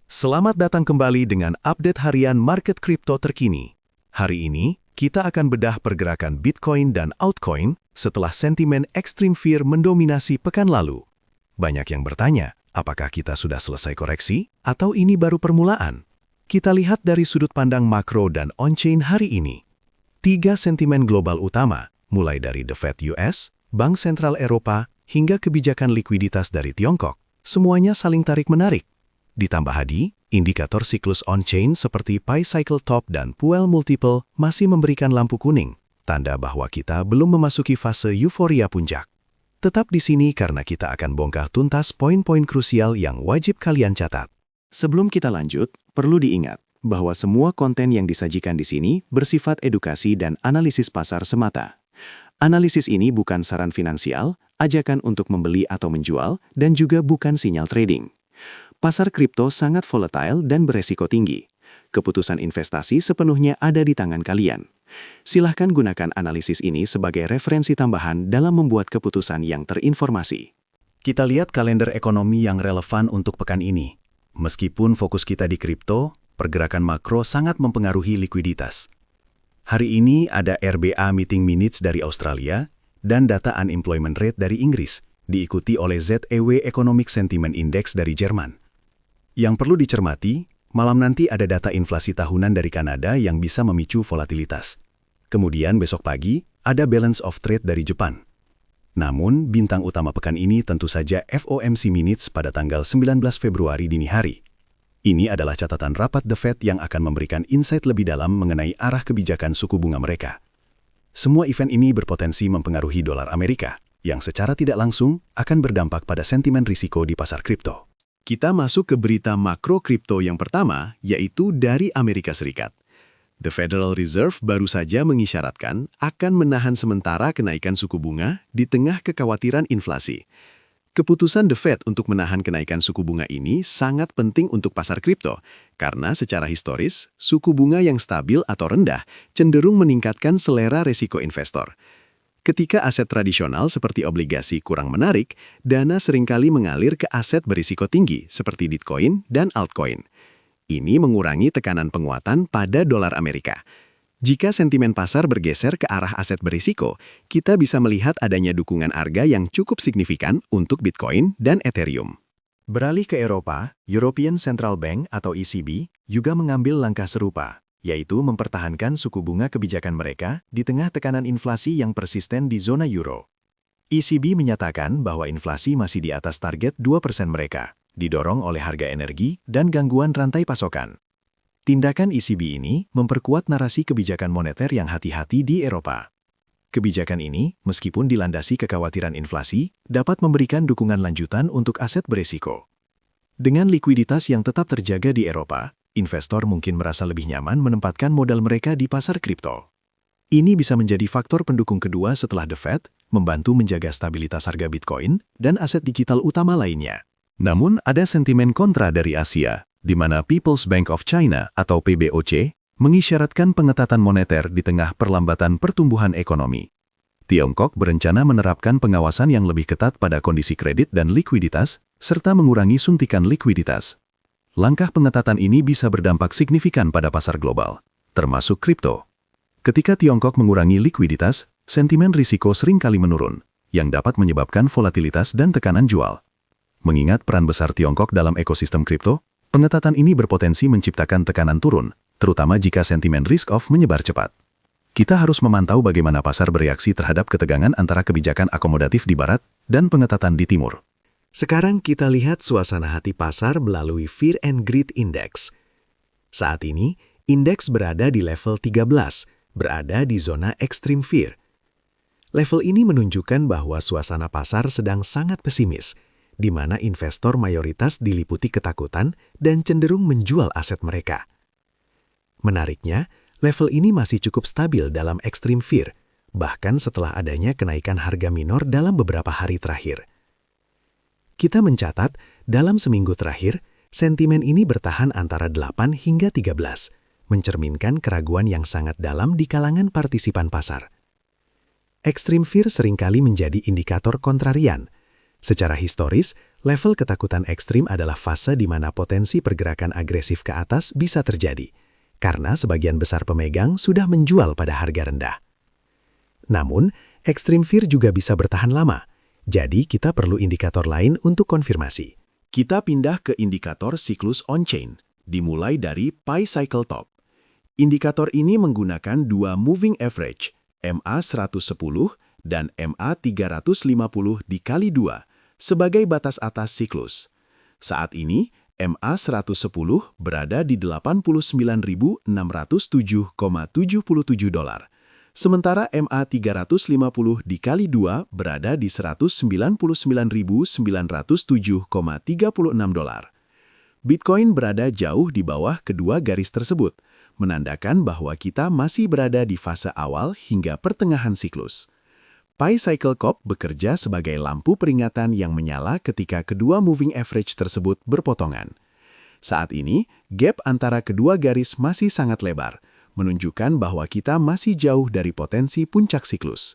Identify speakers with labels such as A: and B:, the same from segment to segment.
A: Selamat datang kembali dengan update harian market kripto terkini. Hari ini, kita akan bedah pergerakan Bitcoin dan altcoin setelah sentimen extreme fear mendominasi pekan lalu. Banyak yang bertanya, apakah kita sudah selesai koreksi atau ini baru permulaan? Kita lihat dari sudut pandang makro dan on-chain hari ini. 3 sentimen global utama, mulai dari The Fed US, Bank Sentral Eropa, hingga kebijakan likuiditas dari Tiongkok, semuanya saling tarik-menarik. Ditambah hadi, indikator siklus on-chain seperti Pi Cycle Top dan Puel Multiple masih memberikan lampu kuning, tanda bahwa kita belum memasuki fase euforia puncak. Tetap di sini karena kita akan bongkar tuntas poin-poin krusial yang wajib kalian catat.
B: Sebelum kita lanjut, perlu diingat bahwa semua konten yang disajikan di sini bersifat edukasi dan analisis pasar semata. Analisis ini bukan saran finansial, ajakan untuk membeli atau menjual, dan juga bukan sinyal trading. Pasar kripto sangat volatile dan beresiko tinggi. Keputusan investasi sepenuhnya ada di tangan kalian. Silahkan gunakan analisis ini sebagai referensi tambahan dalam membuat keputusan yang terinformasi.
C: Kita lihat kalender ekonomi yang relevan untuk pekan ini. Meskipun fokus kita di kripto, pergerakan makro sangat mempengaruhi likuiditas. Hari ini ada RBA Meeting Minutes dari Australia dan data unemployment rate dari Inggris, diikuti oleh ZEW Economic Sentiment Index dari Jerman. Yang perlu dicermati, malam nanti ada data inflasi tahunan dari Kanada yang bisa memicu volatilitas. Kemudian besok pagi, ada balance of trade dari Jepang. Namun, bintang utama pekan ini tentu saja FOMC Minutes pada tanggal 19 Februari dini hari. Ini adalah catatan rapat The Fed yang akan memberikan insight lebih dalam mengenai arah kebijakan suku bunga mereka. Semua event ini berpotensi mempengaruhi dolar Amerika, yang secara tidak langsung akan berdampak pada sentimen risiko di pasar kripto.
D: Kita masuk ke berita makro kripto yang pertama, yaitu dari Amerika Serikat. The Federal Reserve baru saja mengisyaratkan akan menahan sementara kenaikan suku bunga di tengah kekhawatiran inflasi. Keputusan The Fed untuk menahan kenaikan suku bunga ini sangat penting untuk pasar kripto, karena secara historis, suku bunga yang stabil atau rendah cenderung meningkatkan selera risiko investor. Ketika aset tradisional seperti obligasi kurang menarik, dana seringkali mengalir ke aset berisiko tinggi seperti Bitcoin dan altcoin. Ini mengurangi tekanan penguatan pada dolar Amerika. Jika sentimen pasar bergeser ke arah aset berisiko, kita bisa melihat adanya dukungan harga yang cukup signifikan untuk Bitcoin dan Ethereum.
C: Beralih ke Eropa, European Central Bank atau ECB juga mengambil langkah serupa, yaitu mempertahankan suku bunga kebijakan mereka di tengah tekanan inflasi yang persisten di zona euro. ECB menyatakan bahwa inflasi masih di atas target 2% mereka, didorong oleh harga energi dan gangguan rantai pasokan. Tindakan ECB ini memperkuat narasi kebijakan moneter yang hati-hati di Eropa. Kebijakan ini, meskipun dilandasi kekhawatiran inflasi, dapat memberikan dukungan lanjutan untuk aset berisiko. Dengan likuiditas yang tetap terjaga di Eropa, investor mungkin merasa lebih nyaman menempatkan modal mereka di pasar kripto. Ini bisa menjadi faktor pendukung kedua setelah The Fed, membantu menjaga stabilitas harga Bitcoin dan aset digital utama lainnya.
A: Namun ada sentimen kontra dari Asia, di mana People's Bank of China atau PBOC mengisyaratkan pengetatan moneter di tengah perlambatan pertumbuhan ekonomi. Tiongkok berencana menerapkan pengawasan yang lebih ketat pada kondisi kredit dan likuiditas, serta mengurangi suntikan likuiditas. Langkah pengetatan ini bisa berdampak signifikan pada pasar global, termasuk kripto. Ketika Tiongkok mengurangi likuiditas, sentimen risiko seringkali menurun, yang dapat menyebabkan volatilitas dan tekanan jual. Mengingat peran besar Tiongkok dalam ekosistem kripto, pengetatan ini berpotensi menciptakan tekanan turun, terutama jika sentimen risk-off menyebar cepat. Kita harus memantau bagaimana pasar bereaksi terhadap ketegangan antara kebijakan akomodatif di barat dan pengetatan di timur.
D: Sekarang kita lihat suasana hati pasar melalui Fear and Greed Index. Saat ini, indeks berada di level 13, berada di zona extreme fear. Level ini menunjukkan bahwa suasana pasar sedang sangat pesimis, di mana investor mayoritas diliputi ketakutan dan cenderung menjual aset mereka. Menariknya, level ini masih cukup stabil dalam extreme fear, bahkan setelah adanya kenaikan harga minor dalam beberapa hari terakhir. Kita mencatat, dalam seminggu terakhir, sentimen ini bertahan antara 8 hingga 13, mencerminkan keraguan yang sangat dalam di kalangan partisipan pasar. Extreme fear seringkali menjadi indikator kontrarian. Secara historis,
C: Level ketakutan ekstrim adalah fase di mana potensi pergerakan agresif ke atas bisa terjadi, karena sebagian besar pemegang sudah menjual pada harga rendah. Namun, extreme fear juga bisa bertahan lama, jadi kita perlu indikator lain untuk konfirmasi.
B: Kita pindah ke indikator siklus on-chain, dimulai dari Pi Cycle Top. Indikator ini menggunakan dua moving average, MA110 dan MA350 dikali 2, sebagai batas atas siklus. Saat ini, MA110 berada di $89.607,77, sementara MA350 dikali 2 berada di $199.907,36. Bitcoin berada jauh di bawah kedua garis tersebut, menandakan bahwa kita masih berada di fase awal hingga pertengahan siklus. Pi Cycle Top bekerja sebagai lampu peringatan yang menyala ketika kedua moving average tersebut berpotongan. Saat ini, gap antara kedua garis masih sangat lebar, menunjukkan bahwa kita masih jauh dari potensi puncak siklus.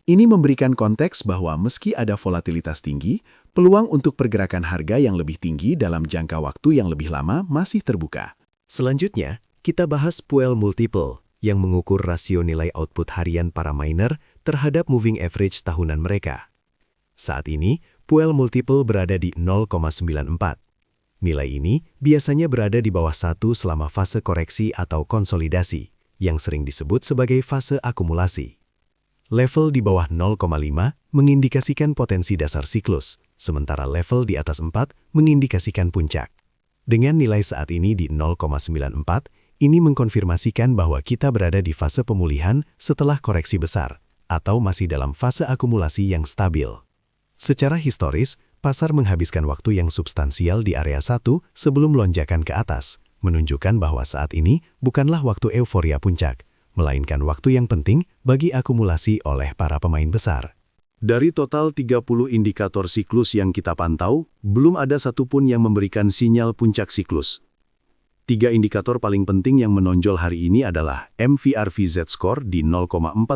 B: Ini memberikan konteks bahwa meski ada volatilitas tinggi, peluang untuk pergerakan harga yang lebih tinggi dalam jangka waktu yang lebih lama masih terbuka.
C: Selanjutnya, kita bahas Puel Multiple, yang mengukur rasio nilai output harian para miner terhadap moving average tahunan mereka. Saat ini, Puel Multiple berada di 0,94. Nilai ini biasanya berada di bawah 1 selama fase koreksi atau konsolidasi, yang sering disebut sebagai fase akumulasi. Level di bawah 0,5 mengindikasikan potensi dasar siklus, sementara level di atas 4 mengindikasikan puncak. Dengan nilai saat ini di 0,94, ini mengkonfirmasikan bahwa kita berada di fase pemulihan setelah koreksi besar, atau masih dalam fase akumulasi yang stabil. Secara historis, pasar menghabiskan waktu yang substansial di area 1 sebelum lonjakan ke atas, menunjukkan bahwa saat ini bukanlah waktu euforia puncak, melainkan waktu yang penting bagi akumulasi oleh para pemain besar.
A: Dari total 30 indikator siklus yang kita pantau, belum ada satupun yang memberikan sinyal puncak siklus. 3 indikator paling penting yang menonjol hari ini adalah MVRV Z-Score di 0,47,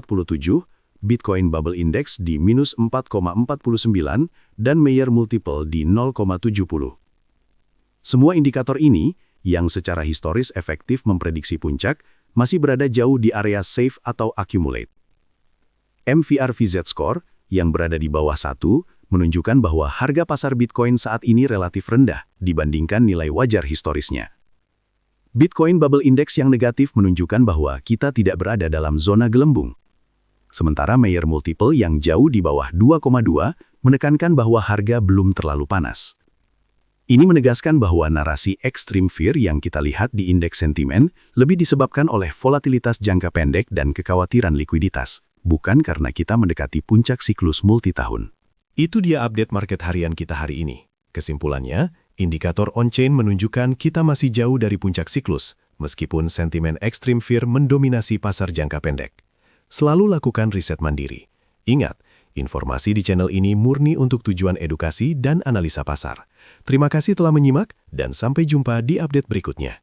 A: Bitcoin Bubble Index di minus 4,49, dan Mayer Multiple di 0,70. Semua indikator ini, yang secara historis efektif memprediksi puncak, masih berada jauh di area safe atau accumulate. MVRV Z-Score, yang berada di bawah 1, menunjukkan bahwa harga pasar Bitcoin saat ini relatif rendah dibandingkan nilai wajar historisnya. Bitcoin Bubble Index yang negatif menunjukkan bahwa kita tidak berada dalam zona gelembung. Sementara Mayer Multiple yang jauh di bawah 2,2 menekankan bahwa harga belum terlalu panas. Ini menegaskan bahwa narasi extreme fear yang kita lihat di indeks sentimen lebih disebabkan oleh volatilitas jangka pendek dan kekhawatiran likuiditas, bukan karena kita mendekati puncak siklus multitahun. Itu dia update market harian kita hari ini. Kesimpulannya, indikator on-chain menunjukkan kita masih jauh dari puncak siklus, meskipun sentimen extreme fear mendominasi pasar jangka pendek. Selalu lakukan riset mandiri. Ingat, informasi di channel ini murni untuk tujuan edukasi dan analisa pasar. Terima kasih telah menyimak, dan sampai jumpa di update berikutnya.